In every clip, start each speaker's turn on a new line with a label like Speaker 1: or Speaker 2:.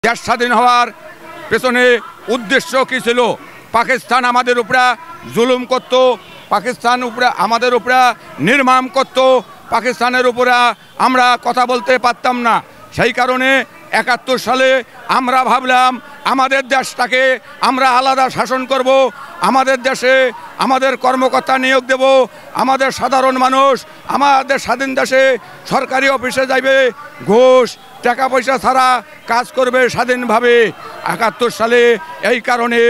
Speaker 1: দেশ স্বাধীন হওয়ার পেছনে উদ্দেশ্য কী ছিল? পাকিস্তান আমাদের উপরে জুলুম করত, পাকিস্তান উপরে আমাদের উপরে নির্মম করত, পাকিস্তানের উপরে আমরা কথা বলতে পারতাম না। সেই কারণে ৭১ সালে আমরা ভাবলাম আমাদের দেশটাকে আমরা আলাদা শাসন করব, আমাদের দেশে আমাদের কর্মকর্তা নিয়োগ দেব, আমাদের সাধারণ মানুষ আমাদের স্বাধীন দেশে সরকারি অফিসে যাইবে, ঘুষ টাকা পয়সা ছাড়া কাজ করবে স্বাধীনভাবে। ৭১ সালে এই কারণে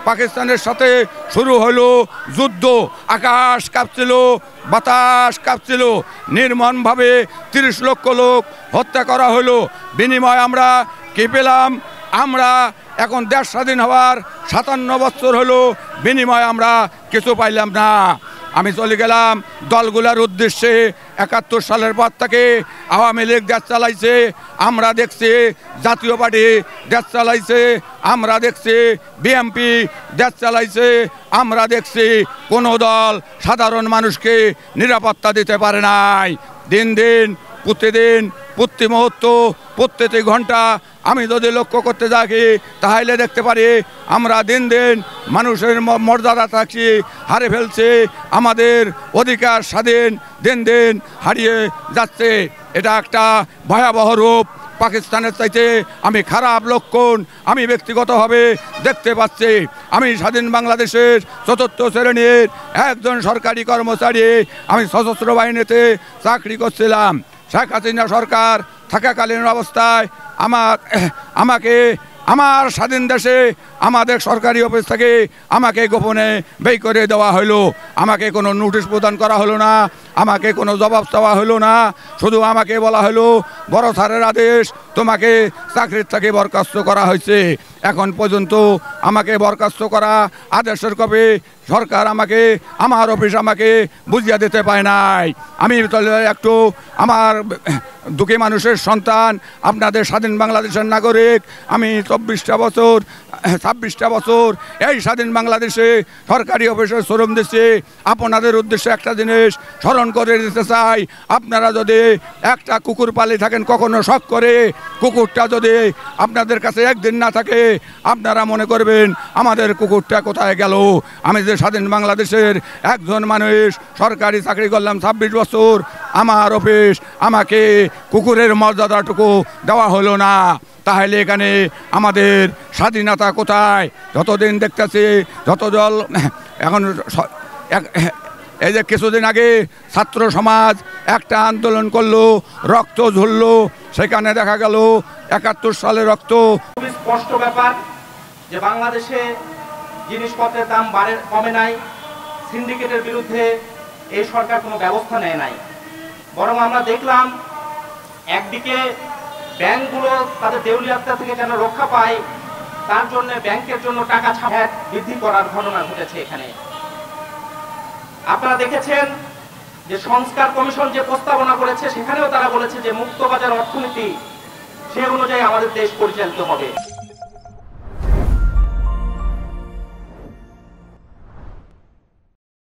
Speaker 1: পাকিস্তানের সাথে শুরু হলো যুদ্ধ। আকাশ কাঁপছিল, বাতাস কাঁপছিল, নির্মমভাবে ৩০ লক্ষ লোক হত্যা করা হলো। বিনিময়ে আমরা কি পেলাম? আমরা এখন দেশ স্বাধীন হওয়ার ৫৭ বছর হলো, বিনিময়ে আমরা কিছু পাইলাম না। আমি চলে গেলাম দলগুলোর উদ্দেশ্যে। ৭১ সালের পর থেকে আওয়ামী লীগ দেশ চালাইছে, আমরা দেখছি জাতীয় পার্টি দেশ চালাইছে, আমরা দেখছি বিএনপি দেশ চালাইছে, আমরা দেখছি কোনো দল সাধারণ মানুষকে নিরাপত্তা দিতে পারে নাই। দিন দিন প্রতিদিন প্রতি মুহূর্ত প্রত্যেকটি ঘন্টা আমি যদি লক্ষ্য করতে থাকি তাহলে দেখতে পারি আমরা দিন দিন মানুষের মর্যাদা থাকছি হারে ফেলছে, আমাদের অধিকার স্বাধীন দিন দিন হারিয়ে যাচ্ছে। এটা একটা ভয়াবহ রূপ। পাকিস্তানের চাইতে আমি খারাপ লক্ষণ আমি ব্যক্তিগতভাবে দেখতে পাচ্ছি। আমি স্বাধীন বাংলাদেশের ৪র্থ শ্রেণীর একজন সরকারি কর্মচারী, আমি সশস্ত্র বাহিনীতে চাকরি করছিলাম। শেখ হাসিনা সরকার থাকাকালীন অবস্থায় আমাকে আমার স্বাধীন দেশে আমাদের সরকারি অফিস থেকে আমাকে গোপনে বের করে দেওয়া হলো। আমাকে কোনো নোটিশ প্রদান করা হলো না, আমাকে কোনো জবাব দেওয়া হলো না। শুধু আমাকে বলা হলো বড় স্যারের আদেশ, তোমাকে চাকরির থেকে বরখাস্ত করা হয়েছে। এখন পর্যন্ত আমাকে বরখাস্ত করা আদেশের কপি সরকার আমাকে, আমার অফিস আমাকে বুঝিয়ে দিতে পায় নাই। আমি একটু আমার দুঃখী মানুষের সন্তান, আপনাদের স্বাধীন বাংলাদেশের নাগরিক। আমি ২৬টা বছর ২৬টা বছর এই স্বাধীন বাংলাদেশে সরকারি অফিসে শ্রম দিচ্ছি। আপনাদের উদ্দেশ্যে একটা জিনিস স্মরণ করে দিতে চাই, আপনারা যদি একটা কুকুর পালি থাকেন কখনো শখ করে, কুকুরটা যদি আপনাদের কাছে একদিন না থাকে আপনারা মনে করবেন আমাদের কুকুরটা কোথায় গেল। আমি যে স্বাধীন বাংলাদেশের একজন মানুষ, সরকারি চাকরি করলাম ২৬ বছর, আমার অফিস আমাকে কুকুরের মর্যাদাটুকু দেওয়া হলো না। তাহলে এখানে আমাদের স্বাধীনতা কোথায়? যতদিন দেখতেছি যত দল এখন এই যে কিছুদিন আগে ছাত্র সমাজ একটা আন্দোলন করলো, রক্ত ঝরলো, সেখানে দেখা গেল ৭১ সালে রক্ত।
Speaker 2: খুবই স্পষ্ট ব্যাপার যে বাংলাদেশে জিনিসপত্রের দাম কমে নাই, সিন্ডিকেটের বিরুদ্ধে এই সরকার কোনো ব্যবস্থা নেয় নাই। বরং আমরা দেখলাম একদিকে ব্যাংকগুলো তাদের দেউলিয়াত্তা থেকে যেন রক্ষা পায়, তার জন্য ব্যাংকের জন্য টাকা ছাড় বৃদ্ধি করার ঘটনা ঘটেছে। এখানে আপনারা দেখেছেন যে সংস্কার কমিশন যে প্রস্তাবনা করেছে সেখানেও তারা বলেছে যে মুক্তবাজার অর্থনীতি সে অনুযায়ী আমাদের দেশ পরিচালিত হবে।